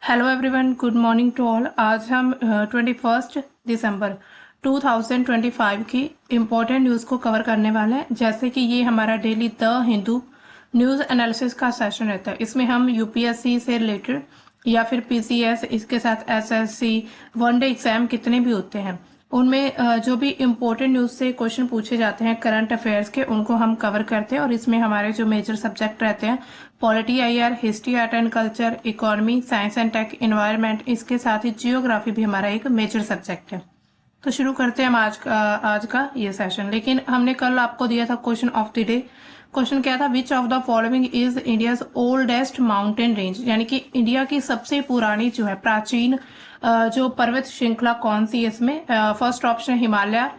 Hello everyone, good morning to all. आज हम 21 दिसंबर 2025 की इम्पोर्टेंट न्यूज़ को कवर करने वाले हैं। जैसे कि ये हमारा daily the Hindu news analysis का सेशन रहता है। इसमें हम यूपीएससी से रिलेटेड या फिर पीसीएस, इसके साथ एसएससी, वनडे एग्जाम कितने भी होते हैं उनमें जो भी इम्पोर्टेंट न्यूज़ से क्वेश्चन पूछे जाते हैं करंट अफेयर्स के, उनको हम कवर करते हैं। और इसमें हमारे जो मेजर सब्जेक्ट रहते हैं polity IR, history, art and culture, economy, science and tech, environment, इसके साथ ही जियोग्राफी भी हमारा एक मेजर सब्जेक्ट है। तो शुरू करते हैं हम आज का ये सेशन। लेकिन हमने कल आपको दिया था question of the day. Question क्या था? Which of the following is India's oldest mountain range, यानी कि इंडिया की सबसे पुरानी जो है प्राचीन जो पर्वत श्रृंखला कौन सी है इसमें? First option Himalaya,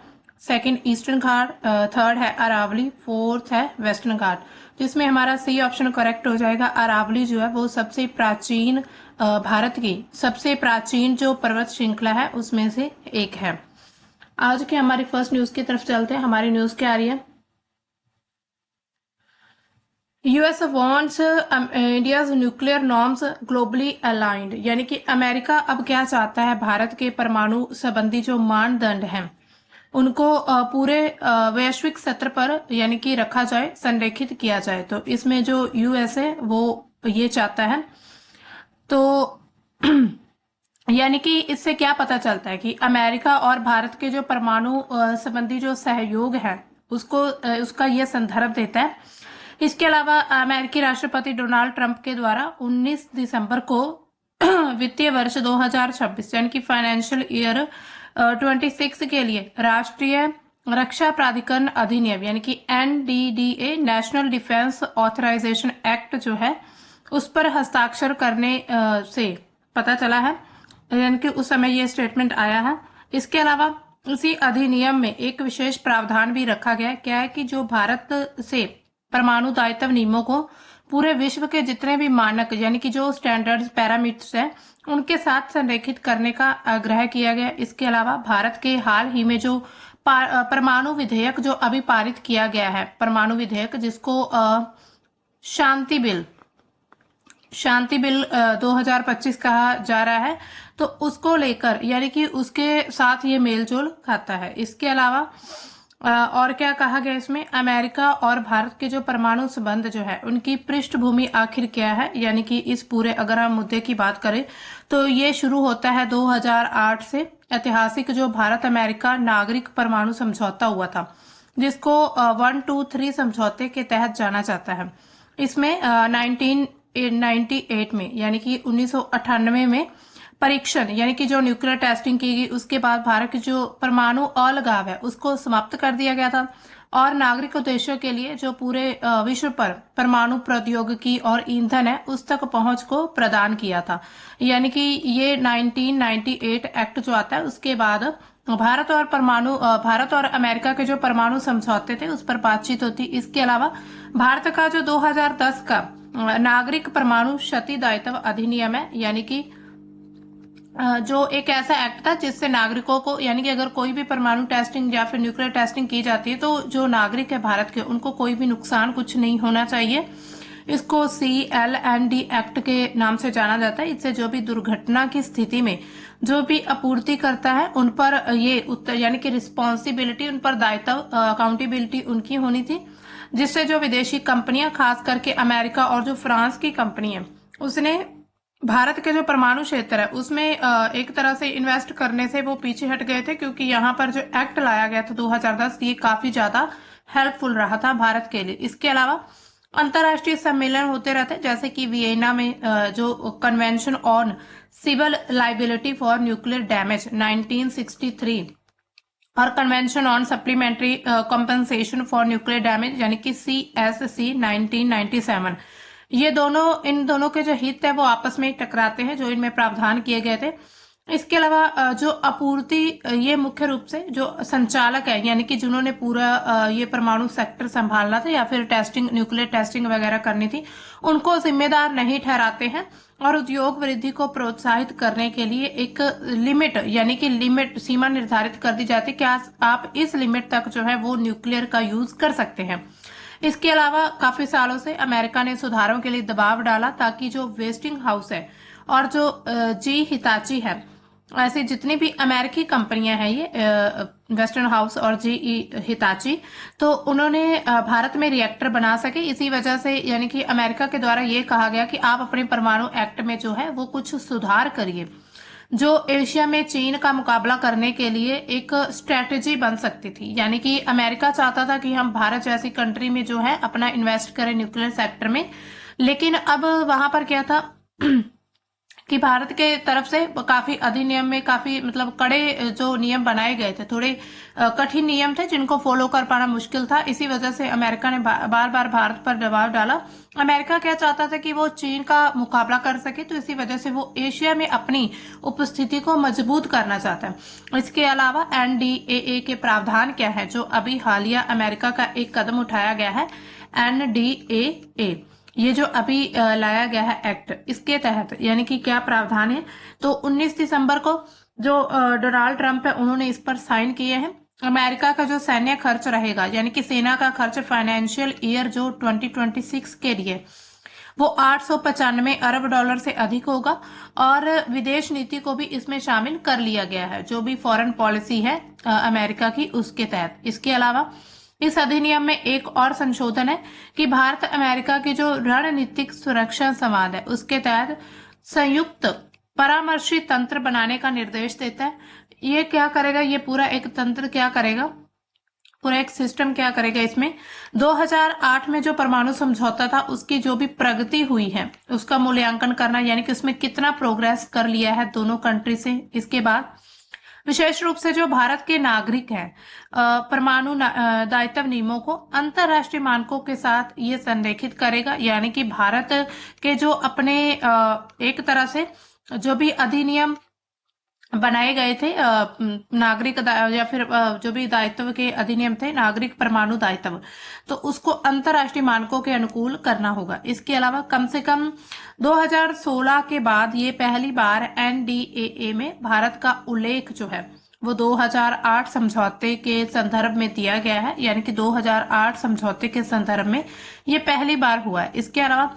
second Eastern Ghat, third है अरावली, फोर्थ है वेस्टर्न घाट। जिसमें हमारा सी ऑप्शन करेक्ट हो जाएगा। अरावली जो है वो सबसे प्राचीन भारत की सबसे प्राचीन जो पर्वत श्रृंखला है उसमें से एक है। आज के हमारी फर्स्ट न्यूज की तरफ चलते हैं। हमारी न्यूज क्या आ रही है? US wants India's nuclear norms globally aligned, यानी कि अमेरिका अब क्या चाहता है? भारत के परमाणु संबंधी जो मानदंड हैं उनको पूरे वैश्विक स्तर पर यानी कि रखा जाए, संरेखित किया जाए। तो इसमें जो यूएस है वो ये चाहता है। तो यानी कि इससे क्या पता चलता है कि अमेरिका और भारत के जो परमाणु संबंधी जो सहयोग है उसका ये संदर्भ देता है। इसके अलावा अमेरिकी राष्ट्रपति डोनाल्ड ट्रंप के द्वारा 19 दिसंबर को वित्तीय वर्ष 2026 यानी कि फाइनेंशियल ईयर 26 के लिए राष्ट्रीय रक्षा प्राधिकरण अधिनियम यानी कि एनडीडीए, नेशनल डिफेंस ऑथराइजेशन एक्ट जो है उस पर हस्ताक्षर करने से पता चला है, यानी कि उस समय ये स्टेटमेंट आया है। इसके अलावा उसी अधिनियम में एक विशेष प्रावधान भी रखा गया है। क्या है कि जो भारत से परमाणु दायित्व नियमों को पूरे विश्व के जितने भी मानक यानी कि जो स्टैंडर्ड्स पैरामीटर्स हैं उनके साथ संरेखित करने का आग्रह किया गया। इसके अलावा भारत के हाल ही में जो परमाणु विधेयक जो अभी पारित किया गया है, परमाणु विधेयक जिसको शांति बिल 2025 कहा जा रहा है, तो उसको लेकर यानी कि उसके साथ ये मेलजोल खाता है। इसके अलावा और क्या कहा गया इसमें? अमेरिका और भारत के जो परमाणु संबंध जो है उनकी पृष्ठभूमि आखिर क्या है, यानी कि इस पूरे अगर हम मुद्दे की बात करें तो ये शुरू होता है 2008 से। ऐतिहासिक जो भारत अमेरिका नागरिक परमाणु समझौता हुआ था जिसको 123 समझौते के तहत जाना जाता है। इसमें 1998 में यानी कि 1998 में परीक्षण यानी कि जो न्यूक्लियर टेस्टिंग की गई, उसके बाद भारत की जो परमाणु अलगाव है उसको समाप्त कर दिया गया था और नागरिक उद्देश्यों के लिए जो पूरे विश्व पर परमाणु प्रौद्योगिकी और ईंधन है उस तक पहुंच को प्रदान किया था। यानी कि ये 1998 एक्ट जो आता है उसके बाद भारत और अमेरिका के जो परमाणु समझौते थे उस पर बातचीत होती। इसके अलावा भारत का जो 2010 का नागरिक परमाणु क्षति दायित्व अधिनियम है, यानी कि जो एक ऐसा एक्ट था जिससे नागरिकों को यानी कि अगर कोई भी परमाणु टेस्टिंग या फिर न्यूक्लियर टेस्टिंग की जाती है तो जो नागरिक है भारत के उनको कोई भी नुकसान कुछ नहीं होना चाहिए। इसको CLND एक्ट के नाम से जाना जाता है। इससे जो भी दुर्घटना की स्थिति में जो भी आपूर्ति करता है उन पर ये उत्तर यानी कि रिस्पॉन्सिबिलिटी, उन पर दायित्व, अकाउंटेबिलिटी उनकी होनी थी, जिससे जो विदेशी कंपनियां खास करके अमेरिका और जो फ्रांस की कंपनी है उसने भारत के जो परमाणु क्षेत्र है उसमें एक तरह से इन्वेस्ट करने से वो पीछे हट गए थे, क्योंकि यहाँ पर जो एक्ट लाया गया था 2010 ये काफी ज्यादा हेल्पफुल रहा था भारत के लिए। इसके अलावा अंतर्राष्ट्रीय सम्मेलन होते रहते हैं, जैसे कि वियना में जो convention on civil liability for nuclear damage 1963 और convention on supplementary compensation for nuclear damage यानी कि CSC 1997। ये इन दोनों के जो हित है वो आपस में टकराते हैं जो इनमें प्रावधान किए गए थे। इसके अलावा जो आपूर्ति, ये मुख्य रूप से जो संचालक है यानी कि जिन्होंने पूरा ये परमाणु सेक्टर संभालना था या फिर टेस्टिंग, न्यूक्लियर टेस्टिंग वगैरह करनी थी, उनको जिम्मेदार नहीं ठहराते हैं और उद्योग वृद्धि को प्रोत्साहित करने के लिए एक लिमिट यानी कि सीमा निर्धारित कर दी जाती है कि आप इस लिमिट तक जो है वो न्यूक्लियर का यूज कर सकते हैं। इसके अलावा काफी सालों से अमेरिका ने सुधारों के लिए दबाव डाला ताकि जो वेस्टिंग हाउस है और जो जी हिताची है, ऐसी जितनी भी अमेरिकी कंपनियां हैं, ये वेस्टर्न हाउस और जी हिताची, तो उन्होंने भारत में रिएक्टर बना सके। इसी वजह से यानी कि अमेरिका के द्वारा ये कहा गया कि आप अपने परमाणु एक्ट में जो है वो कुछ सुधार करिए, जो एशिया में चीन का मुकाबला करने के लिए एक स्ट्रेटेजी बन सकती थी। यानी कि अमेरिका चाहता था कि हम भारत जैसी कंट्री में जो है अपना इन्वेस्ट करें न्यूक्लियर सेक्टर में, लेकिन अब वहां पर क्या था कि भारत के तरफ से काफी अधिनियम में काफी मतलब कड़े जो नियम बनाए गए थे, थोड़े कठिन नियम थे जिनको फॉलो कर पाना मुश्किल था। इसी वजह से अमेरिका ने बार बार भारत पर दबाव डाला। अमेरिका क्या चाहता था कि वो चीन का मुकाबला कर सके, तो इसी वजह से वो एशिया में अपनी उपस्थिति को मजबूत करना चाहता है। इसके अलावा एनडीएए के प्रावधान क्या है, जो अभी हालिया अमेरिका का एक कदम उठाया गया है, एनडीएए, ये जो अभी लाया गया है एक्ट, इसके तहत यानी कि क्या प्रावधान है, तो 19 दिसंबर को जो डोनाल्ड ट्रंप है उन्होंने इस पर साइन किए हैं। अमेरिका का जो सैन्य खर्च रहेगा, यानी कि सेना का खर्च फाइनेंशियल ईयर जो 2026 के लिए, वो 895 अरब डॉलर से अधिक होगा, और विदेश नीति को भी इसमें शामिल कर लिया गया है, जो भी फॉरेन पॉलिसी है अमेरिका की, उसके तहत। इसके अलावा इस अधिनियम में एक और संशोधन है कि भारत अमेरिका की जो रणनीतिक सुरक्षा संवाद है उसके तहत संयुक्त परामर्शी तंत्र बनाने का निर्देश देता है। ये क्या करेगा, ये पूरा एक तंत्र क्या करेगा, पूरा एक सिस्टम क्या करेगा, इसमें 2008 में जो परमाणु समझौता था उसकी जो भी प्रगति हुई है उसका मूल्यांकन करना, यानी कि उसमें कितना प्रोग्रेस कर लिया है दोनों कंट्री से। इसके बाद विशेष रूप से जो भारत के नागरिक हैं, परमाणु दायित्व नियमों को अंतरराष्ट्रीय मानकों के साथ ये संरेखित करेगा। यानी कि भारत के जो अपने एक तरह से जो भी अधिनियम बनाए गए थे नागरिक या फिर जो भी दायित्व के अधिनियम थे, नागरिक परमाणु दायित्व, तो उसको अंतरराष्ट्रीय मानकों के अनुकूल करना होगा। इसके अलावा कम से कम 2016 के बाद ये पहली बार एनडीएए में भारत का उल्लेख जो है वो 2008 समझौते के संदर्भ में दिया गया है, यानी कि 2008 समझौते के संदर्भ में ये पहली बार हुआ है। इसके अलावा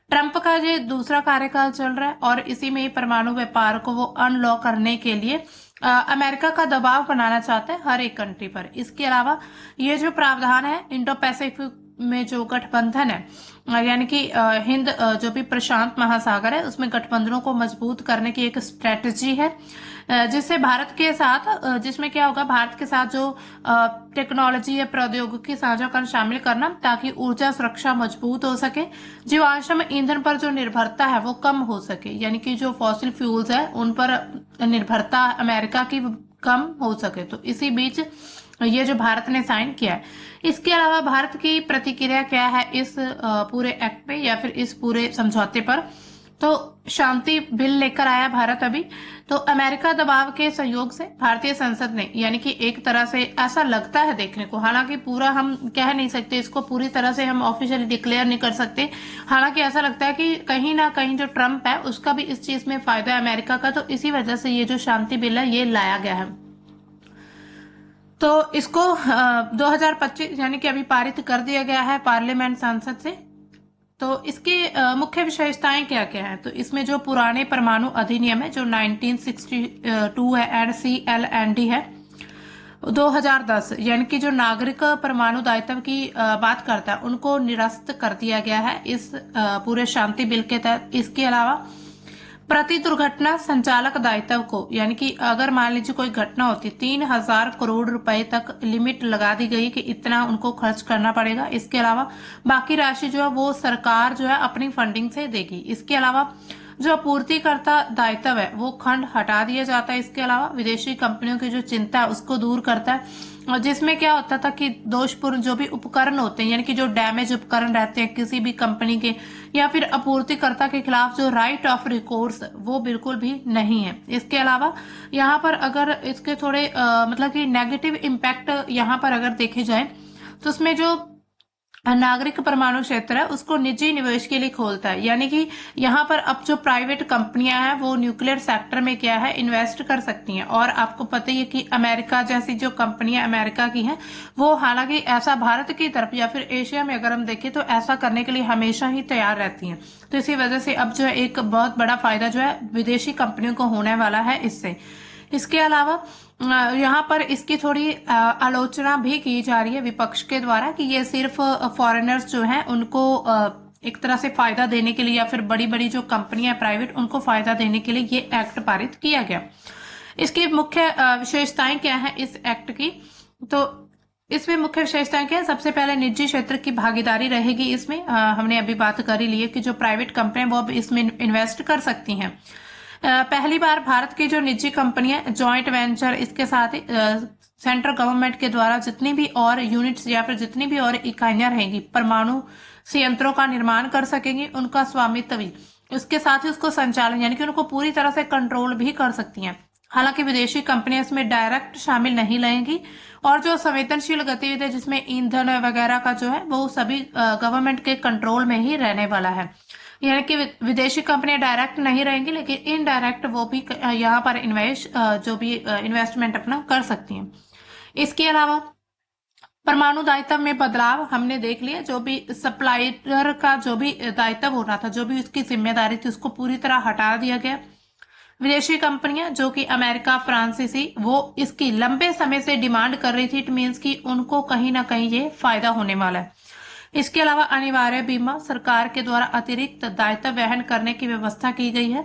ट्रंप का ये दूसरा कार्यकाल चल रहा है और इसी में परमाणु व्यापार को वो अनलॉक करने के लिए अमेरिका का दबाव बनाना चाहता है हर एक कंट्री पर। इसके अलावा ये जो प्रावधान है इंडो पैसिफिक में जो गठबंधन है, यानी कि हिंद जो भी प्रशांत महासागर है उसमें गठबंधनों को मजबूत करने की एक स्ट्रेटजी है, जिससे भारत के साथ जिसमें क्या होगा, भारत के साथ जो टेक्नोलॉजी या प्रौद्योगिकी साझाकरण शामिल करना, ताकि ऊर्जा सुरक्षा मजबूत हो सके, जीवाश्म ईंधन पर जो निर्भरता है वो कम हो सके, यानी कि जो फॉसिल फ्यूल्स है उन पर निर्भरता अमेरिका की कम हो सके। तो इसी बीच ये जो भारत ने साइन किया है। इसके अलावा भारत की प्रतिक्रिया क्या है इस पूरे एक्ट पे या फिर इस पूरे समझौते पर, तो शांति बिल लेकर आया भारत अभी। तो अमेरिका दबाव के सहयोग से भारतीय संसद ने, यानी कि एक तरह से ऐसा लगता है देखने को, हालांकि पूरा हम कह नहीं सकते इसको, पूरी तरह से हम ऑफिशियली डिक्लेयर नहीं कर सकते, हालांकि ऐसा लगता है कि कहीं ना कहीं जो ट्रंप है उसका भी इस चीज में फायदा है अमेरिका का, तो इसी वजह से ये जो शांति बिल है ये लाया गया है। तो इसको 2025 यानी कि अभी पारित कर दिया गया है पार्लियामेंट संसद से। तो इसकी मुख्य विशेषताएं क्या क्या है, तो इसमें जो पुराने परमाणु अधिनियम है जो 1962 है, NCLND है 2010, यानी कि जो नागरिक परमाणु दायित्व की बात करता है उनको निरस्त कर दिया गया है इस पूरे शांति बिल के तहत। इसके अलावा प्रति दुर्घटना संचालक दायित्व को, यानी कि अगर मान लीजिए कोई घटना होती, 3000 करोड़ रुपए तक लिमिट लगा दी गई कि इतना उनको खर्च करना पड़ेगा। इसके अलावा बाकी राशि जो है वो सरकार जो है अपनी फंडिंग से देगी। इसके अलावा जो आपूर्तिकर्ता दायित्व है वो खंड हटा दिया जाता है। इसके अलावा विदेशी कंपनियों की जो चिंता है उसको दूर करता है, और जिसमें क्या होता था कि दोषपूर्ण जो भी उपकरण होते हैं, यानी कि जो डैमेज उपकरण रहते हैं किसी भी कंपनी के या फिर आपूर्तिकर्ता के खिलाफ जो राइट ऑफ रिकोर्स वो बिल्कुल भी नहीं है। इसके अलावा यहाँ पर अगर इसके थोड़े मतलब कि नेगेटिव इम्पैक्ट यहाँ पर अगर देखे जाए तो उसमें जो नागरिक परमाणु क्षेत्र है उसको निजी निवेश के लिए खोलता है। यानी कि यहाँ पर अब जो प्राइवेट कंपनियां हैं वो न्यूक्लियर सेक्टर में क्या है इन्वेस्ट कर सकती हैं। और आपको पता ही है कि अमेरिका जैसी जो कंपनियां अमेरिका की हैं वो हालांकि ऐसा भारत की तरफ या फिर एशिया में अगर हम देखें तो ऐसा करने के लिए हमेशा ही तैयार रहती हैं। तो इसी वजह से अब जो है एक बहुत बड़ा फायदा जो है विदेशी कंपनियों को होने वाला है इससे। इसके अलावा यहाँ पर इसकी थोड़ी आलोचना भी की जा रही है विपक्ष के द्वारा कि ये सिर्फ फॉरेनर्स जो हैं उनको एक तरह से फायदा देने के लिए या फिर बड़ी बड़ी जो कंपनियां प्राइवेट उनको फायदा देने के लिए ये एक्ट पारित किया गया। इसकी मुख्य विशेषताएं क्या है इस एक्ट की? तो इसमें मुख्य विशेषताएं क्या है? सबसे पहले निजी क्षेत्र की भागीदारी रहेगी इसमें। हमने अभी बात कर ही ली है कि जो प्राइवेट कंपनियां वो अब इसमें इन्वेस्ट कर सकती हैं। पहली बार भारत की जो निजी कंपनियां जॉइंट वेंचर इसके साथ ही सेंट्रल गवर्नमेंट के द्वारा जितनी भी और यूनिट्स या फिर जितनी भी और इकाइयां रहेंगी परमाणु संयंत्रों का निर्माण कर सकेंगी, उनका स्वामित्व भी, उसके साथ ही उसको संचालन यानी कि उनको पूरी तरह से कंट्रोल भी कर सकती हैं। हालांकि विदेशी कंपनियां इसमें डायरेक्ट शामिल नहीं रहेंगी और जो संवेदनशील गतिविधि जिसमें ईंधन वगैरह का जो है वो सभी गवर्नमेंट के कंट्रोल में ही रहने वाला है। यानी कि विदेशी कंपनियां डायरेक्ट नहीं रहेंगी लेकिन इनडायरेक्ट वो भी यहाँ पर इन्वेस्टमेंट अपना कर सकती हैं। इसके अलावा परमाणु दायित्व में बदलाव हमने देख लिया। जो भी सप्लायर का जो भी दायित्व होना था, जो भी उसकी जिम्मेदारी थी, उसको पूरी तरह हटा दिया गया। विदेशी कंपनियां जो कि अमेरिका, फ्रांसीसी, वो इसकी लंबे समय से डिमांड कर रही थी। इट मीन्स कि उनको कहीं ना कहीं ये फायदा होने वाला है। इसके अलावा अनिवार्य बीमा, सरकार के द्वारा अतिरिक्त दायित्व वहन करने की व्यवस्था की गई है।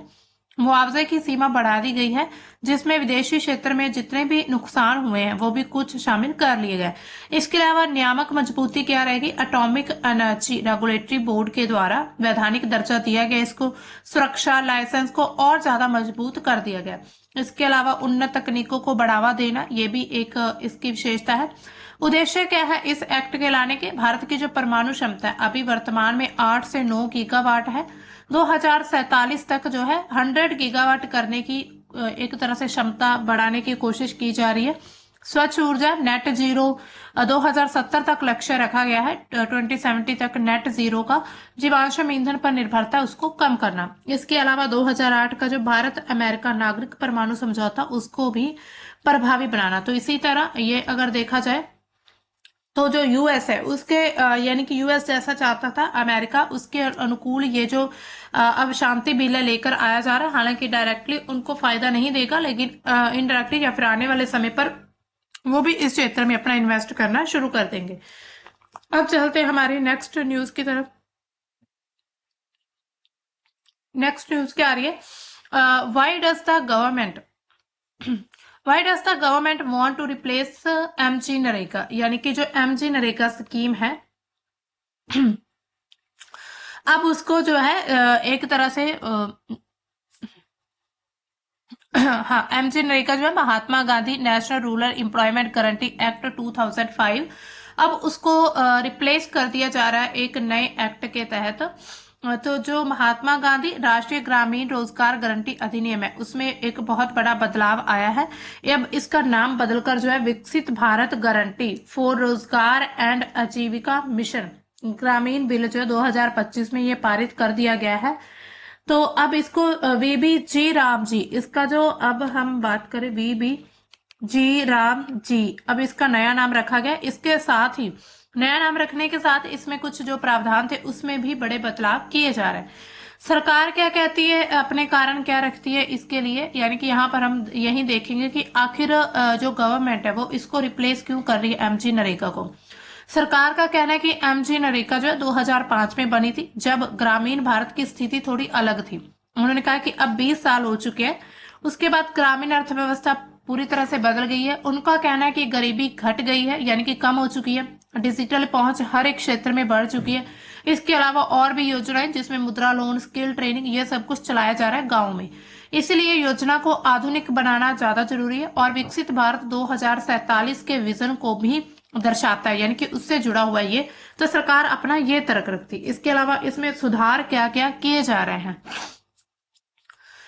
मुआवजे की सीमा बढ़ा दी गई है जिसमें विदेशी क्षेत्र में जितने भी नुकसान हुए हैं वो भी कुछ शामिल कर लिए गए। इसके अलावा नियामक मजबूती क्या रहेगी? एटॉमिक एनर्जी रेगुलेटरी बोर्ड के द्वारा वैधानिक दर्जा दिया गया, इसको सुरक्षा लाइसेंस को और ज्यादा मजबूत कर दिया गया। इसके अलावा उन्नत तकनीकों को बढ़ावा देना ये भी एक इसकी विशेषता है। उद्देश्य क्या है इस एक्ट के लाने के? भारत की जो परमाणु क्षमता है अभी वर्तमान में 8 से 9 गीगावाट है। 2047 तक जो है 100 गीगावाट करने की एक तरह से क्षमता बढ़ाने की कोशिश की जा रही है। स्वच्छ ऊर्जा नेट जीरो 2070 तक लक्ष्य रखा गया है। 2070 तक नेट जीरो का जीवाश्म ईंधन पर निर्भरता उसको कम करना। इसके अलावा 2008 का जो भारत अमेरिका नागरिक परमाणु समझौता उसको भी प्रभावी बनाना। तो इसी तरह ये अगर देखा जाए तो जो यूएस है उसके यानी कि यूएस जैसा चाहता था अमेरिका, उसके अनुकूल ये जो अब शांति बिल लेकर आया जा रहा है। हालांकि डायरेक्टली उनको फायदा नहीं देगा लेकिन इनडायरेक्टली या फिर आने वाले समय पर वो भी इस क्षेत्र में अपना इन्वेस्ट करना शुरू कर देंगे। अब चलते हैं हमारी नेक्स्ट न्यूज की तरफ। नेक्स्ट न्यूज क्या आ रही है? Why does the government want to replace MG NREGA? यानी कि जो एमजी नरेगा स्कीम है अब उसको जो है एक तरह से हाँ, एमजी नरेगा जो है Mahatma Gandhi National Rural Employment Guarantee Act 2005 अब उसको रिप्लेस कर दिया जा रहा है एक नए एक्ट के तहत। तो जो महात्मा गांधी राष्ट्रीय ग्रामीण रोजगार गारंटी अधिनियम है उसमें एक बहुत बड़ा बदलाव आया है। अब इसका नाम बदलकर जो है विकसित भारत गारंटी फॉर रोजगार एंड आजीविका मिशन ग्रामीण बिल जो है 2025 में ये पारित कर दिया गया है। तो अब इसको वीबी जी राम जी, इसका जो अब हम बात करें वीबी जी राम जी, अब इसका नया नाम रखा गया। इसके साथ ही नया नाम रखने के साथ इसमें कुछ जो प्रावधान थे उसमें भी बड़े बदलाव किए जा रहे हैं। सरकार क्या कहती है, अपने कारण क्या रखती है इसके लिए? यानी कि यहाँ पर हम यही देखेंगे कि आखिर जो गवर्नमेंट है वो इसको रिप्लेस क्यों कर रही है एमजी नरेगा को। सरकार का कहना है कि एमजी नरेगा जो है 2005 में बनी थी जब ग्रामीण भारत की स्थिति थोड़ी अलग थी। उन्होंने कहा कि अब 20 साल हो चुके हैं, उसके बाद ग्रामीण अर्थव्यवस्था पूरी तरह से बदल गई है। उनका कहना है कि गरीबी घट गई है यानी कि कम हो चुकी है, डिजिटल पहुंच हर एक क्षेत्र में बढ़ चुकी है। इसके अलावा और भी योजनाएं जिसमें मुद्रा लोन, स्किल ट्रेनिंग, ये सब कुछ चलाया जा रहा है गाँव में। इसलिए योजना को आधुनिक बनाना ज्यादा जरूरी है और विकसित भारत 2047 के विजन को भी दर्शाता है, यानी कि उससे जुड़ा हुआ ये। तो सरकार अपना ये तर्क रखती। इसके अलावा इसमें सुधार क्या क्या किए जा रहे हैं।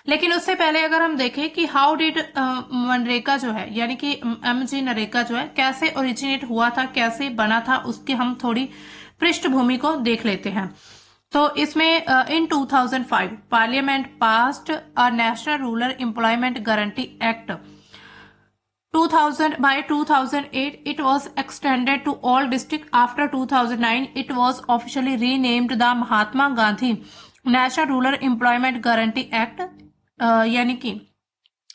लेकिन उससे पहले अगर हम देखें कि हाउ डिड मनरेगा जो है यानी कि एमजी नरेगा जो है कैसे ओरिजिनेट हुआ था, कैसे बना था, उसकी हम थोड़ी पृष्ठभूमि को देख लेते हैं। तो इसमें इन 2005 parliament passed a national Rural Employment Guarantee act 2000. By 2008 it was extended to all districts. After 2009 it was officially renamed the Mahatma Gandhi National Rural Employment Guarantee Act. यानी कि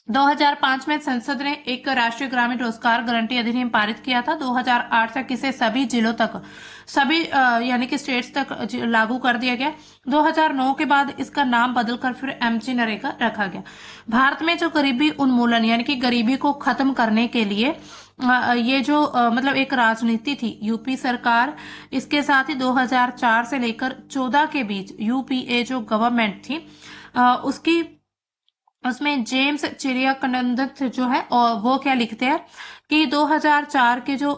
2005 में संसद ने एक राष्ट्रीय ग्रामीण रोजगार गारंटी अधिनियम पारित किया था। 2008 तक इसे सभी जिलों तक, सभी यानी कि स्टेट्स तक लागू कर दिया गया। 2009 के बाद इसका नाम बदलकर फिर एमजी नरेगा रखा गया। भारत में जो गरीबी उन्मूलन यानी कि गरीबी को खत्म करने के लिए ये जो मतलब एक राजनीति थी यूपी सरकार, इसके साथ ही 2004 से लेकर 14 के बीच यूपीए जो गवर्नमेंट थी उसमें जेम्स चिरियाकनंद जो है और वो क्या लिखते हैं कि 2004 के जो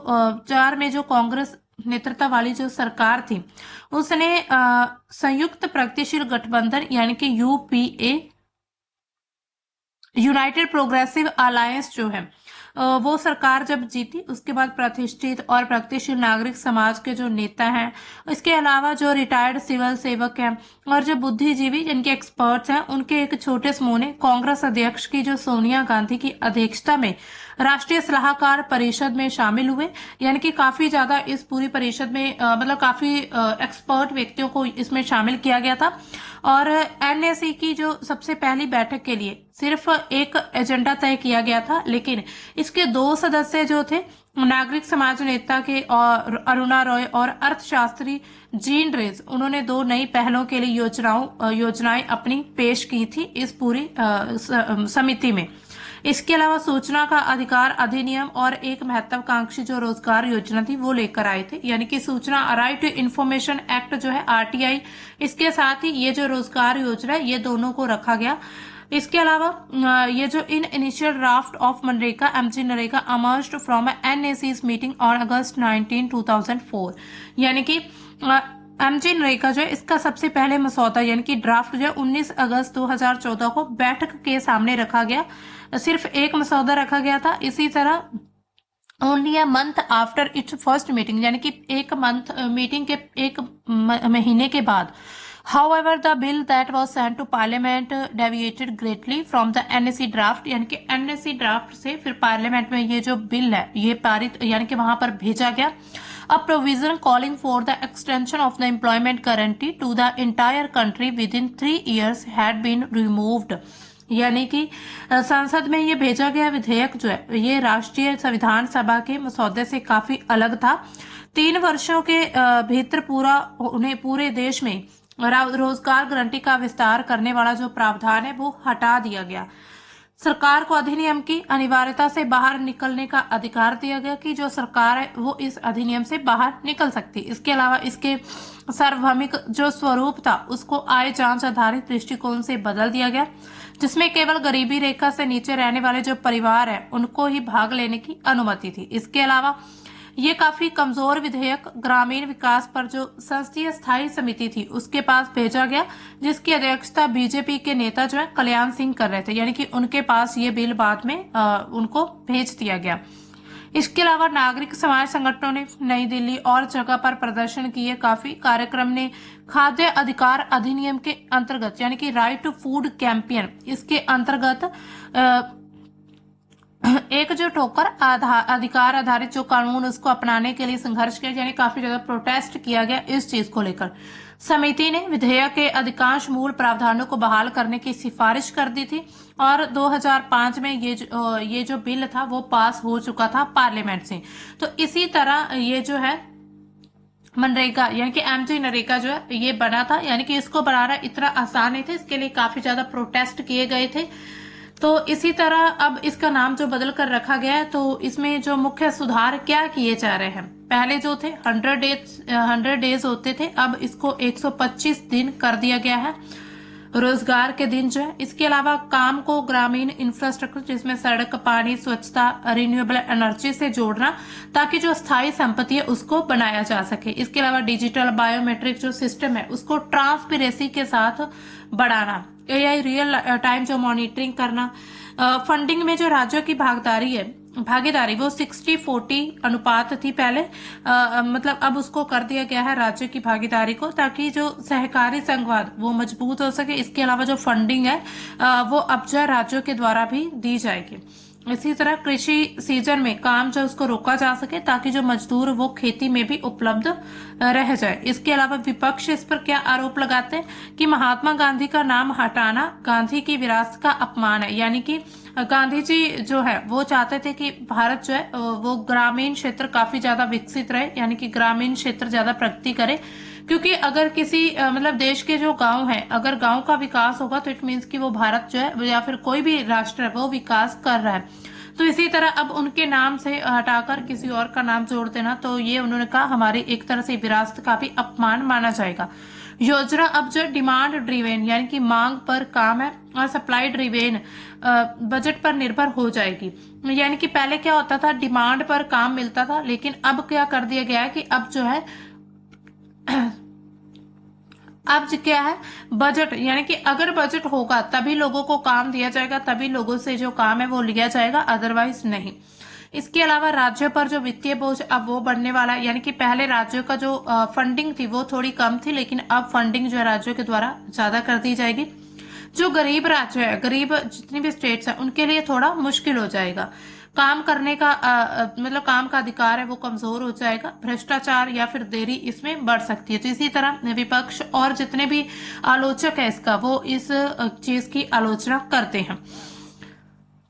4 में जो कांग्रेस नेतृत्व वाली जो सरकार थी उसने संयुक्त प्रगतिशील गठबंधन यानी कि यूपीए, यूनाइटेड प्रोग्रेसिव अलायंस जो है वो सरकार जब जीती, उसके बाद प्रतिष्ठित और प्रगतिशील नागरिक समाज के जो नेता हैं, इसके अलावा जो रिटायर्ड सिविल सेवक हैं और जो बुद्धिजीवी जिनके एक्सपर्ट्स हैं, उनके एक छोटे समूह ने कांग्रेस अध्यक्ष की जो सोनिया गांधी की अध्यक्षता में राष्ट्रीय सलाहकार परिषद में शामिल हुए। यानी कि काफी ज्यादा इस पूरी परिषद में मतलब काफी एक्सपर्ट व्यक्तियों को इसमें शामिल किया गया था। और एनएसी की जो सबसे पहली बैठक के लिए सिर्फ एक एजेंडा तय किया गया था, लेकिन इसके 2 सदस्य जो थे नागरिक समाज नेता के और अरुणा रॉय और अर्थशास्त्री जीन रेज, उन्होंने 2 नई पहलों के लिए योजनाएं अपनी पेश की थी इस पूरी समिति में। इसके अलावा सूचना का अधिकार अधिनियम और एक महत्वाकांक्षी जो रोजगार योजना थी वो लेकर आए थे, यानी कि सूचना राइट टू इंफॉर्मेशन एक्ट जो है आरटीआई, इसके साथ ही ये जो रोजगार योजना है ये दोनों को रखा गया। इसके अलावा ये जो initial draft of MNREGA MG NREGA emerged from NAC's meeting on August 19, 2004, यानी कि एमजी नरेगा जो है इसका सबसे पहले मसौदा यानी कि ड्राफ्ट जो है 19 अगस्त 2014 को बैठक के सामने रखा गया। सिर्फ एक मसौदा रखा गया था। इसी तरह only a month after it's first meeting, यानी कि एक मंथ मीटिंग के एक महीने के बाद, however the bill that was sent to parliament deviated greatly from the NSC draft, यानी कि NSC ड्राफ्ट से फिर पार्लियामेंट में ये जो बिल है ये पारित यानी कि वहां पर भेजा गया। A provision calling for the extension of the employment guarantee to the entire country within 3 years had been removed, यानी कि संसद में ये भेजा गया विधेयक जो है ये राष्ट्रीय संविधान सभा के मसौदे से काफी अलग था। 3 वर्षों के भीतर उन्हें पूरे देश में रोजगार गारंटी का विस्तार करने वाला जो प्रावधान है वो हटा दिया गया। सरकार को अधिनियम की अनिवार्यता से बाहर निकलने का अधिकार दिया गया कि जो सरकार है वो इस अधिनियम से बाहर निकल सकती। इसके अलावा इसके सार्वभौमिक जो स्वरूप था उसको आय जांच आधारित दृष्टिकोण से बदल दिया गया, जिसमें केवल गरीबी रेखा से नीचे रहने वाले जो परिवार है उनको ही भाग लेने की अनुमति थी। इसके अलावा ये काफी कमजोर विधेयक ग्रामीण विकास पर जो संसदीय स्थायी समिति थी उसके पास भेजा गया, जिसकी अध्यक्षता बीजेपी के नेता जो है कल्याण सिंह कर रहे थे, यानी कि उनके पास ये बिल बाद में उनको भेज दिया गया। इसके अलावा नागरिक समाज संगठनों ने नई दिल्ली और जगह पर प्रदर्शन किए। काफी कार्यक्रम ने खाद्य अधिकार अधिनियम के अंतर्गत यानी कि राइट टू फूड कैंपेन, इसके अंतर्गत एक जो ठोकर अधिकार आधारित जो कानून उसको अपनाने के लिए संघर्ष किया, यानी काफी ज्यादा प्रोटेस्ट किया गया इस चीज को लेकर। समिति ने विधेयक के अधिकांश मूल प्रावधानों को बहाल करने की सिफारिश कर दी थी और 2005 में ये जो बिल था वो पास हो चुका था पार्लियामेंट से। तो इसी तरह ये जो है मनरेगा यानी कि एमजी नरेगा जो है ये बना था, यानी कि इसको बनाना इतना आसान नहीं था, इसके लिए काफी ज्यादा प्रोटेस्ट किए गए थे। तो इसी तरह अब इसका नाम जो बदल कर रखा गया है, तो इसमें जो मुख्य सुधार क्या किए जा रहे हैं, पहले जो थे 100 डेज होते थे, अब इसको 125 दिन कर दिया गया है रोजगार के दिन जो है। इसके अलावा काम को ग्रामीण इंफ्रास्ट्रक्चर जिसमें सड़क, पानी, स्वच्छता, रिन्यूएबल एनर्जी से जोड़ना ताकि जो स्थायी संपत्ति है उसको बनाया जा सके। इसके अलावा डिजिटल बायोमेट्रिक जो सिस्टम है उसको ट्रांसपेरेंसी के साथ बढ़ाना, एआई रियल टाइम जो मॉनिटरिंग करना, फंडिंग में जो राज्यों की भागीदारी है भागीदारी वो 60-40 अनुपात थी पहले, मतलब अब उसको कर दिया गया है राज्य की भागीदारी को, ताकि जो सहकारी संघवाद वो मजबूत हो सके। इसके अलावा जो फंडिंग है वो अब जो है राज्यों के द्वारा भी दी जाएगी। इसी तरह कृषि सीजन में काम जो उसको रोका जा सके, ताकि जो मजदूर वो खेती में भी उपलब्ध रह जाए। इसके अलावा विपक्ष इस पर क्या आरोप लगाते हैं कि महात्मा गांधी का नाम हटाना गांधी की विरासत का अपमान है। यानी कि गांधी जी जो है वो चाहते थे कि भारत जो है वो ग्रामीण क्षेत्र काफी ज्यादा विकसित रहे, यानी कि ग्रामीण क्षेत्र ज्यादा प्रगति करे। क्योंकि अगर किसी मतलब देश के जो गांव है, अगर गांव का विकास होगा तो इट मीन्स कि वो भारत जो है या फिर कोई भी राष्ट्र है वो विकास कर रहा है। तो इसी तरह अब उनके नाम से हटाकर किसी और का नाम जोड़ देना, तो ये उन्होंने कहा हमारी एक तरह से विरासत का भी अपमान माना जाएगा। योजना अब जो डिमांड ड्रिवेन यानी कि मांग पर काम है, और सप्लाई ड्रिवेन बजट पर निर्भर हो जाएगी। यानी कि पहले क्या होता था, डिमांड पर काम मिलता था, लेकिन अब क्या कर दिया गया है कि अब जो है अब क्या है, बजट, यानी कि अगर बजट होगा तभी लोगों को काम दिया जाएगा, तभी लोगों से जो काम है वो लिया जाएगा, अदरवाइज नहीं। इसके अलावा राज्यों पर जो वित्तीय बोझ अब वो बढ़ने वाला है। यानी कि पहले राज्यों का जो फंडिंग थी वो थोड़ी कम थी, लेकिन अब फंडिंग जो है राज्यों के द्वारा ज्यादा कर दी जाएगी। जो गरीब राज्य है, गरीब जितनी भी स्टेट्स है, उनके लिए थोड़ा मुश्किल हो जाएगा। काम करने का मतलब काम का अधिकार है वो कमजोर हो जाएगा। भ्रष्टाचार या फिर देरी इसमें बढ़ सकती है। तो इसी तरह विपक्ष और जितने भी आलोचक है इसका, वो इस चीज की आलोचना करते हैं।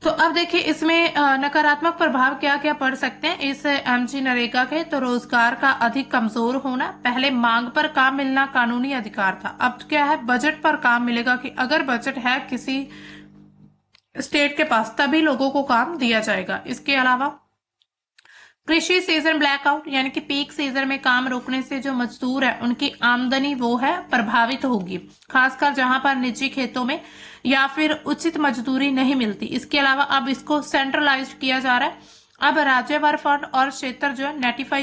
तो अब देखिए इसमें नकारात्मक प्रभाव क्या क्या पड़ सकते हैं इस एमजी नरेगा के। तो रोजगार का अधिक कमजोर होना, पहले मांग पर काम मिलना कानूनी अधिकार था, अब क्या है बजट पर काम मिलेगा, कि अगर बजट है किसी स्टेट के पास तभी लोगों को काम दिया जाएगा। इसके अलावा कृषि सीजन ब्लैकआउट, यानी कि पीक सीजन में काम रोकने से जो मजदूर है उनकी आमदनी वो है प्रभावित होगी, खासकर जहां पर निजी खेतों में या फिर उचित मजदूरी नहीं मिलती। इसके अलावा अब इसको सेंट्रलाइज्ड किया जा रहा है। अब राज्यवार फंड और क्षेत्र जो है नोटिफाई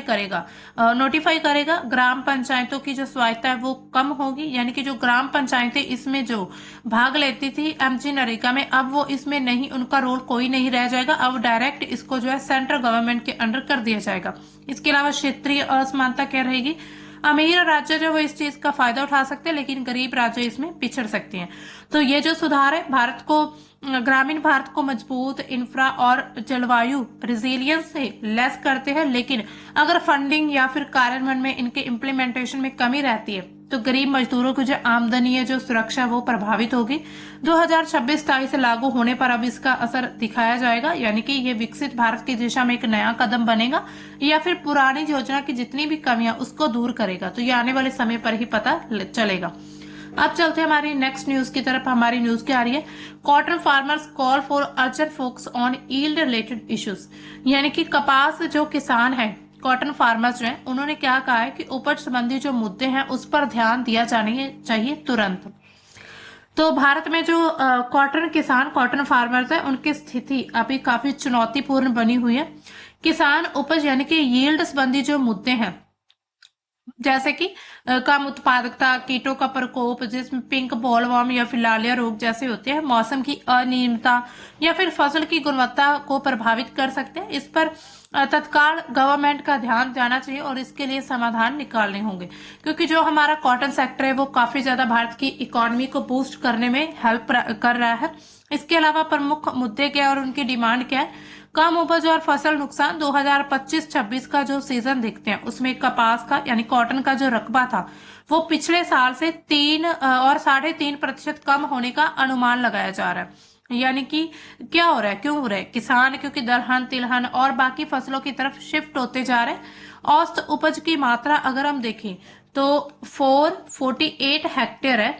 करेगा। ग्राम पंचायतों की जो स्वायत्ता है वो कम होगी, यानी कि जो ग्राम पंचायतें इसमें जो भाग लेती थी एमजी नरेगा में, अब वो इसमें नहीं, उनका रोल कोई नहीं रह जाएगा। अब डायरेक्ट इसको जो है सेंट्रल गवर्नमेंट के अंडर कर दिया जाएगा। इसके अलावा क्षेत्रीय असमानता क्या रहेगी, अमीर राज्य जो वो इस चीज का फायदा उठा सकते हैं, लेकिन गरीब राज्य इसमें पिछड़ सकते हैं। तो ये जो सुधार है भारत को, ग्रामीण भारत को मजबूत इंफ्रा और जलवायु रिजिलियंस से लेस करते हैं, लेकिन अगर फंडिंग या फिर कार्यान्वयन में इनके इम्प्लीमेंटेशन में कमी रहती है तो गरीब मजदूरों की जो आमदनी है, जो सुरक्षा, वो प्रभावित होगी। 2026-27 से लागू होने पर अब इसका असर दिखाया जाएगा, यानी कि ये विकसित भारत की दिशा में एक नया कदम बनेगा या फिर पुरानी योजना की जितनी भी कमियां उसको दूर करेगा। तो ये आने वाले समय पर ही पता चलेगा। अब चलते हैं हमारी नेक्स्ट न्यूज की तरफ। हमारी न्यूज क्या आ रही है, cotton farmers call for urgent focus on yield related issues, यानी कि कपास जो किसान है, कॉटन फार्मर्स जो है, उन्होंने क्या कहा है कि उपज संबंधी जो मुद्दे हैं उस पर ध्यान दिया जाने चाहिए तुरंत। तो भारत में जो कॉटन किसान, कॉटन फार्मर्स है, उनकी स्थिति अभी काफी चुनौतीपूर्ण बनी हुई है। किसान उपज यानी कि यील्ड संबंधी जो मुद्दे हैं, जैसे कि कम उत्पादकता, कीटों का प्रकोप जिसमें पिंक बॉलवर्म या फिर लालिया रोग जैसे होते हैं, मौसम की अनियमितता या फिर फसल की गुणवत्ता को प्रभावित कर सकते हैं। इस पर तत्काल गवर्नमेंट का ध्यान जाना चाहिए और इसके लिए समाधान निकालने होंगे, क्योंकि जो हमारा कॉटन सेक्टर है वो काफी ज्यादा भारत की इकोनॉमी को बूस्ट करने में हेल्प कर रहा है। इसके अलावा प्रमुख मुद्दे क्या और उनकी डिमांड क्या है, कम उपज और फसल नुकसान। 2025-26 का जो सीजन देखते हैं उसमें कपास का यानी कॉटन का जो रकबा था वो पिछले साल से 3 और 3.5% कम होने का अनुमान लगाया जा रहा है। यानी कि क्या हो रहा है, क्यों हो रहा है, किसान क्योंकि दलहन, तिलहन और बाकी फसलों की तरफ शिफ्ट होते जा रहे हैं। औसत उपज की मात्रा अगर हम देखें तो 448 हेक्टेयर है,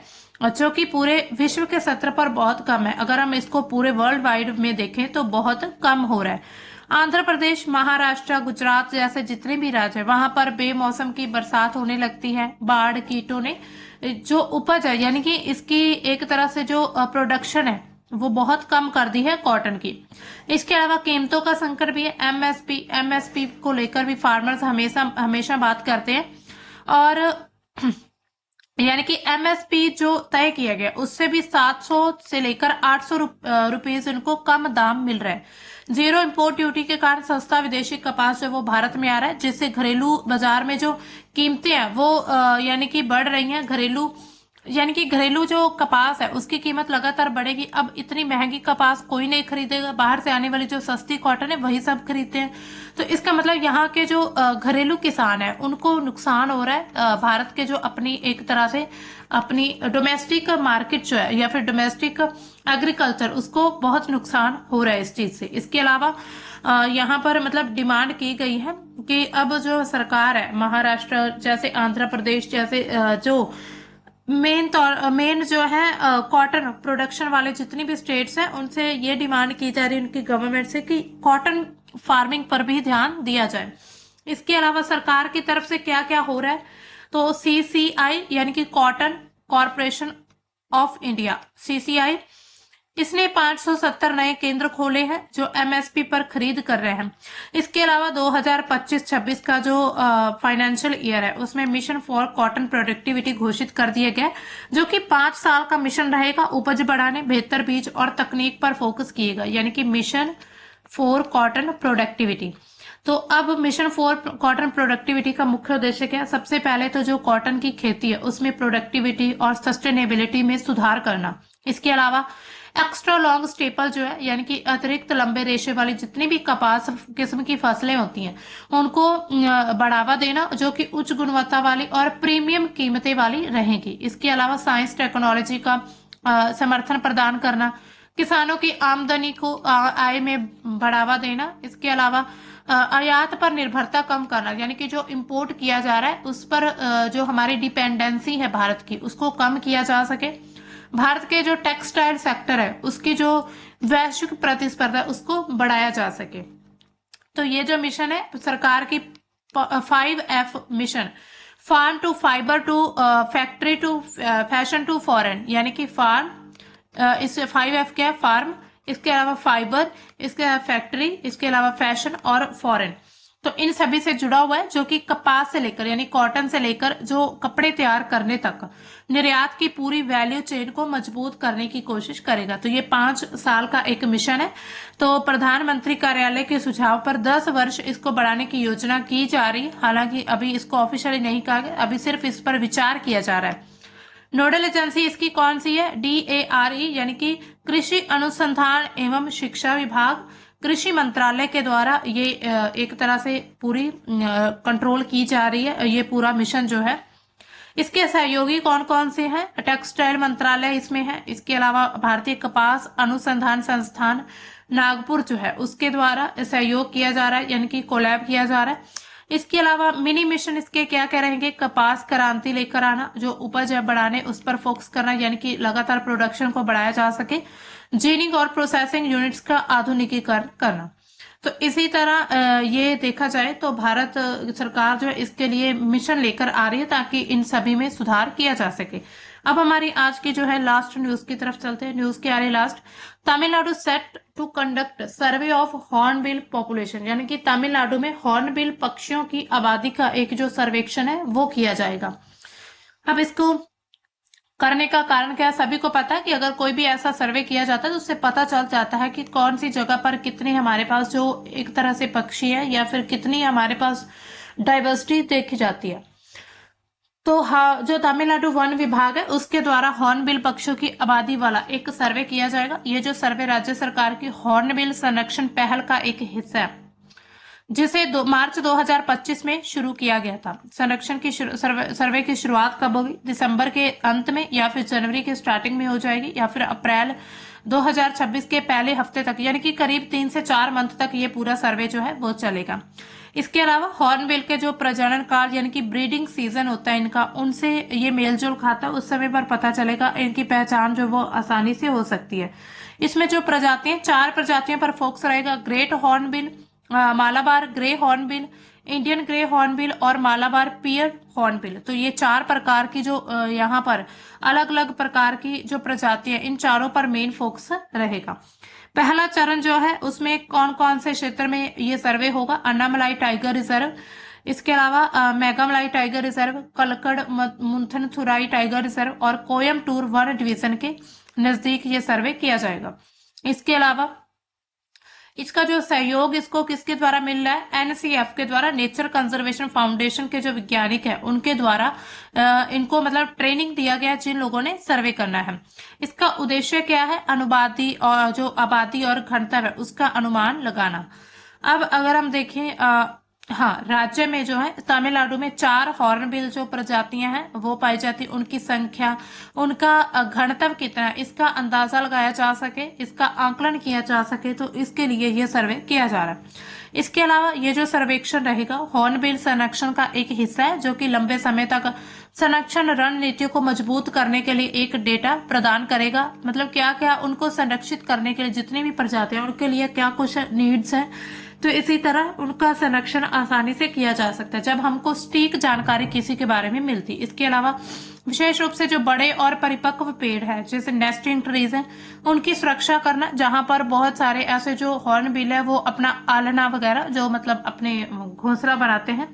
जो कि पूरे विश्व के सत्र पर बहुत कम है। अगर हम इसको पूरे वर्ल्ड वाइड में देखें तो बहुत कम हो रहा है। आंध्र प्रदेश, महाराष्ट्र, गुजरात जैसे जितने भी राज्य है वहां पर बेमौसम की बरसात होने लगती है। बाढ़, कीटों ने जो उपज है यानी कि इसकी एक तरह से जो प्रोडक्शन है वो बहुत कम कर दी है कॉटन की। इसके अलावा कीमतों का संकट भी है। एमएसपी को लेकर भी फार्मर्स हमेशा बात करते हैं। और यानी कि एमएसपी जो तय किया गया उससे भी 700 से लेकर 800 रुपीज उनको कम दाम मिल रहा है। जीरो इंपोर्ट ड्यूटी के कारण सस्ता विदेशी कपास जो वो भारत में आ रहा है, जिससे घरेलू बाजार में जो कीमतें हैं वो यानी कि बढ़ रही हैं। घरेलू जो कपास है उसकी कीमत लगातार बढ़ेगी। अब इतनी महंगी कपास कोई नहीं खरीदेगा, बाहर से आने वाली जो सस्ती कॉटन है वही सब खरीदते हैं। तो इसका मतलब यहाँ के जो घरेलू किसान है उनको नुकसान हो रहा है। भारत के जो अपनी एक तरह से अपनी डोमेस्टिक मार्केट जो है या फिर डोमेस्टिक एग्रीकल्चर, उसको बहुत नुकसान हो रहा है इस चीज से। इसके अलावा यहाँ पर मतलब डिमांड की गई है कि अब जो सरकार है महाराष्ट्र जैसे, आंध्र प्रदेश जैसे जो मेन जो है कॉटन प्रोडक्शन वाले जितनी भी स्टेट्स हैं, उनसे ये डिमांड की जा रही है उनकी गवर्नमेंट से कि कॉटन फार्मिंग पर भी ध्यान दिया जाए। इसके अलावा सरकार की तरफ से क्या क्या हो रहा है, तो सीसीआई यानी कि cotton corporation of India, CCI, इसने 570 नए केंद्र खोले हैं जो एमएसपी पर खरीद कर रहे हैं। इसके अलावा 2025-26 का जो फाइनेंशियल ईयर है उसमें मिशन फॉर कॉटन प्रोडक्टिविटी घोषित कर दिया गया, जो कि 5 साल का मिशन रहेगा। उपज बढ़ाने, बेहतर बीज और तकनीक पर फोकस किएगा, यानी कि मिशन फॉर कॉटन प्रोडक्टिविटी। तो अब मिशन फॉर कॉटन प्रोडक्टिविटी का मुख्य उद्देश्य क्या है? सबसे पहले तो जो कॉटन की खेती है उसमें प्रोडक्टिविटी और सस्टेनेबिलिटी में सुधार करना। इसके अलावा एक्स्ट्रा लॉन्ग स्टेपल जो है यानी कि अतिरिक्त लंबे रेशे वाली जितनी भी कपास किस्म की फसलें होती हैं उनको बढ़ावा देना, जो कि उच्च गुणवत्ता वाली और प्रीमियम कीमतें वाली रहेगी। इसके अलावा साइंस टेक्नोलॉजी का समर्थन प्रदान करना, किसानों की आमदनी को आय में बढ़ावा देना। इसके अलावा आयात पर निर्भरता कम करना, यानी कि जो इंपोर्ट किया जा रहा है उस पर जो हमारी डिपेंडेंसी है भारत की उसको कम किया जा सके। भारत के जो टेक्सटाइल सेक्टर है उसकी जो वैश्विक प्रतिस्पर्धा उसको बढ़ाया जा सके। तो ये जो मिशन है सरकार की 5F mission, farm to fibre to factory to fashion to foreign, यानी कि फार्म, इस 5F क्या है? फार्म, इसके अलावा फाइबर, इसके अलावा फैक्ट्री, इसके अलावा फैशन और फॉरेन। तो इन सभी से जुड़ा हुआ है, जो कि कपास से लेकर यानी कॉटन से लेकर जो कपड़े तैयार करने तक निर्यात की पूरी वैल्यू चेन को मजबूत करने की कोशिश करेगा। तो ये 5 साल का एक मिशन है। तो प्रधानमंत्री कार्यालय के सुझाव पर 10 वर्ष इसको बढ़ाने की योजना की जा रही है। हालांकि अभी इसको ऑफिशियली नहीं कहा गया, अभी सिर्फ इस पर विचार किया जा रहा है। नोडल एजेंसी इसकी कौन सी है? DARE यानी कि कृषि अनुसंधान एवं शिक्षा विभाग, कृषि मंत्रालय के द्वारा ये एक तरह से पूरी कंट्रोल की जा रही है ये पूरा मिशन जो है। इसके सहयोगी कौन कौन से हैं? टेक्सटाइल मंत्रालय इसमें है। इसके अलावा भारतीय कपास अनुसंधान संस्थान नागपुर जो है उसके द्वारा सहयोग किया जा रहा है, यानी कि कोलैब किया जा रहा है। इसके अलावा मिनी मिशन इसके क्या क्या रहेंगे? कपास क्रांति लेकर आना, जो उपज है बढ़ाने उस पर फोकस करना, यानी कि लगातार प्रोडक्शन को बढ़ाया जा सके। जीनिंग और प्रोसेसिंग यूनिट्स का आधुनिकीकरण करना। तो इसी तरह ये देखा जाए तो भारत सरकार जो है इसके लिए मिशन लेकर आ रही है ताकि इन सभी में सुधार किया जा सके। अब हमारी आज की जो है लास्ट न्यूज की तरफ चलते हैं। न्यूज क्या रही last? Tamil Nadu set to conduct survey of hornbill population, यानी कि तमिलनाडु में हॉर्नबिल पक्षियों की आबादी का एक जो सर्वेक्षण है वो किया जाएगा। अब इसको करने का कारण क्या है? सभी को पता है कि अगर कोई भी ऐसा सर्वे किया जाता है तो उससे पता चल जाता है कि कौन सी जगह पर कितने हमारे पास जो एक तरह से पक्षी है या फिर कितनी हमारे पास डाइवर्सिटी देखी जाती है। तो हाँ, जो तमिलनाडु वन विभाग है उसके द्वारा हॉर्नबिल पक्षियों की आबादी वाला एक सर्वे किया जाएगा। ये जो सर्वे राज्य सरकार की हॉर्नबिल संरक्षण पहल का एक हिस्सा है, जिसे मार्च 2025 में शुरू किया गया था। संरक्षण की सर्वे की शुरुआत कब होगी? दिसंबर के अंत में या फिर जनवरी के स्टार्टिंग में हो जाएगी, या फिर अप्रैल 2026 के पहले हफ्ते तक, यानी कि करीब 3 से 4 मंथ तक ये पूरा सर्वे जो है वो चलेगा। इसके अलावा हॉर्नबिल के जो प्रजनन काल यानी कि ब्रीडिंग सीजन होता है इनका, उनसे ये मेलजोल खाता है, उस समय पर पता चलेगा। इनकी पहचान जो वो आसानी से हो सकती है। इसमें जो प्रजातियां, 4 प्रजातियों पर फोकस रहेगा। Great hornbill, Malabar grey hornbill, Indian grey hornbill और मालाबार पियर हॉर्नबिल। तो ये 4 प्रकार की जो यहाँ पर अलग अलग प्रकार की जो प्रजातियां, इन चारों पर मेन फोकस रहेगा। पहला चरण जो है उसमें कौन कौन से क्षेत्र में ये सर्वे होगा? अन्नामलाई टाइगर रिजर्व, इसके अलावा Meghamalai tiger reserve, कलकड़ मुंथनथुराई tiger reserve और कोयमटूर वन डिवीजन के नजदीक ये सर्वे किया जाएगा। इसके अलावा इसका जो सहयोग इसको किसके द्वारा मिल रहा है, एनसीएफ के द्वारा, नेचर कंजर्वेशन फाउंडेशन के जो वैज्ञानिक है उनके द्वारा इनको मतलब ट्रेनिंग दिया गया जिन लोगों ने सर्वे करना है। इसका उद्देश्य क्या है, अनुबादी और जो आबादी और घनत्व है उसका अनुमान लगाना। अब अगर हम देखें हाँ, राज्य में जो है तमिलनाडु में 4 हॉर्नबिल जो प्रजातियां हैं वो पाई जाती, उनकी संख्या, उनका घनत्व कितना है, इसका अंदाजा लगाया जा सके, इसका आंकलन किया जा सके, तो इसके लिए ये सर्वे किया जा रहा है। इसके अलावा ये जो सर्वेक्षण रहेगा हॉर्नबिल संरक्षण का एक हिस्सा है जो कि लंबे समय तक संरक्षण रणनीतियों को मजबूत करने के लिए एक डेटा प्रदान करेगा। मतलब क्या क्या उनको संरक्षित करने के लिए जितनी भी प्रजातियां उनके लिए क्या कुछ नीड्स हैं, तो इसी तरह उनका संरक्षण आसानी से किया जा सकता है जब हमको सटीक जानकारी किसी के बारे में मिलती। इसके अलावा विशेष रूप से जो बड़े और परिपक्व पेड़ है जैसे नेस्टिंग ट्रीज हैं उनकी सुरक्षा करना, जहां पर बहुत सारे ऐसे जो हॉर्नबिल है वो अपना आलना वगैरह जो मतलब अपने घोंसला बनाते हैं,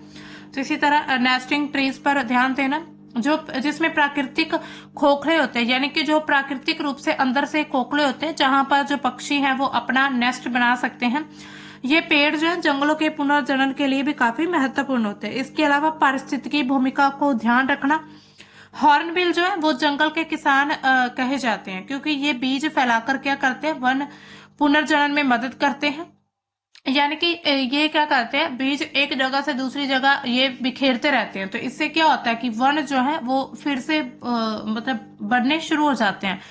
तो इसी तरह नेस्टिंग ट्रीज पर ध्यान देना जो जिसमें प्राकृतिक खोखले होते हैं, यानी कि जो प्राकृतिक रूप से अंदर से खोखले होते हैं जहां पर जो पक्षी हैं वो अपना नेस्ट बना सकते हैं। ये पेड़ जो है जंगलों के पुनर्जनन के लिए भी काफी महत्वपूर्ण होते हैं। इसके अलावा पारिस्थितिकी भूमिका को ध्यान रखना, हॉर्नबिल जो है वो जंगल के किसान कहे जाते हैं क्योंकि ये बीज फैलाकर क्या करते हैं, वन पुनर्जनन में मदद करते हैं। यानी कि ये क्या करते हैं, बीज एक जगह से दूसरी जगह ये बिखेरते रहते हैं, तो इससे क्या होता है कि वन जो है वो फिर से मतलब बढ़ने शुरू हो जाते हैं।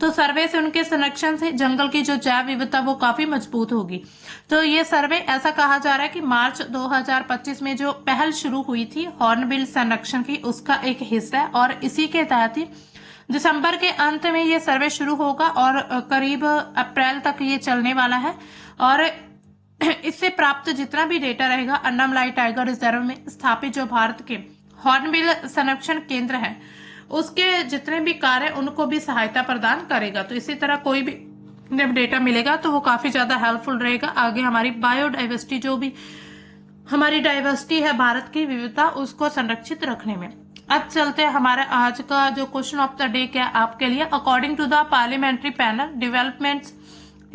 तो सर्वे से उनके संरक्षण से जंगल की जो जैव विविधता वो काफी मजबूत होगी। तो ये सर्वे ऐसा कहा जा रहा है कि मार्च 2025 में जो पहल शुरू हुई थी हॉर्नबिल संरक्षण की उसका एक हिस्सा है और इसी के तहत ही दिसंबर के अंत में ये सर्वे शुरू होगा और करीब अप्रैल तक ये चलने वाला है। और इससे प्राप्त जितना भी डेटा रहेगा अन्नामलाई टाइगर रिजर्व में स्थापित जो भारत के हॉर्नबिल संरक्षण केंद्र है उसके जितने भी कार्य उनको भी सहायता प्रदान करेगा। तो इसी तरह कोई भी जब डेटा मिलेगा तो वो काफी ज्यादा हेल्पफुल रहेगा आगे हमारी बायोडाइवर्सिटी जो भी हमारी डाइवर्सिटी है भारत की विविधता उसको संरक्षित रखने में। अब चलते हैं हमारा आज का जो क्वेश्चन ऑफ द डे क्या आपके लिए, according to the parliamentary panel developments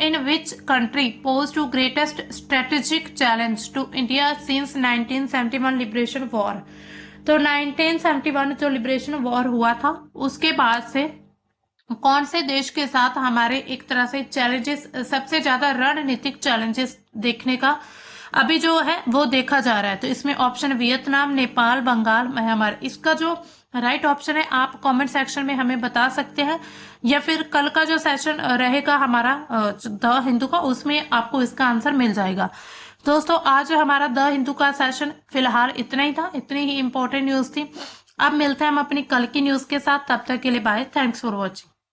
in which country posed to greatest strategic challenge to India since 1971 liberation war। तो 1971 जो लिबरेशन वॉर हुआ था उसके बाद से कौन से देश के साथ हमारे एक तरह से चैलेंजेस, सबसे ज्यादा रणनीतिक चैलेंजेस देखने का अभी जो है वो देखा जा रहा है। तो इसमें option Vietnam, Nepal, Bengal, Myanmar, इसका जो राइट ऑप्शन है आप कमेंट सेक्शन में हमें बता सकते हैं या फिर कल का जो सेशन रहेगा हमारा द हिंदू का उसमें आपको इसका आंसर मिल जाएगा। दोस्तों आज हमारा द हिंदू का सेशन फिलहाल इतना ही था, इतनी ही इंपॉर्टेंट न्यूज थी। अब मिलते हैं हम अपनी कल की न्यूज के साथ, तब तक के लिए बाय, थैंक्स फॉर वॉचिंग।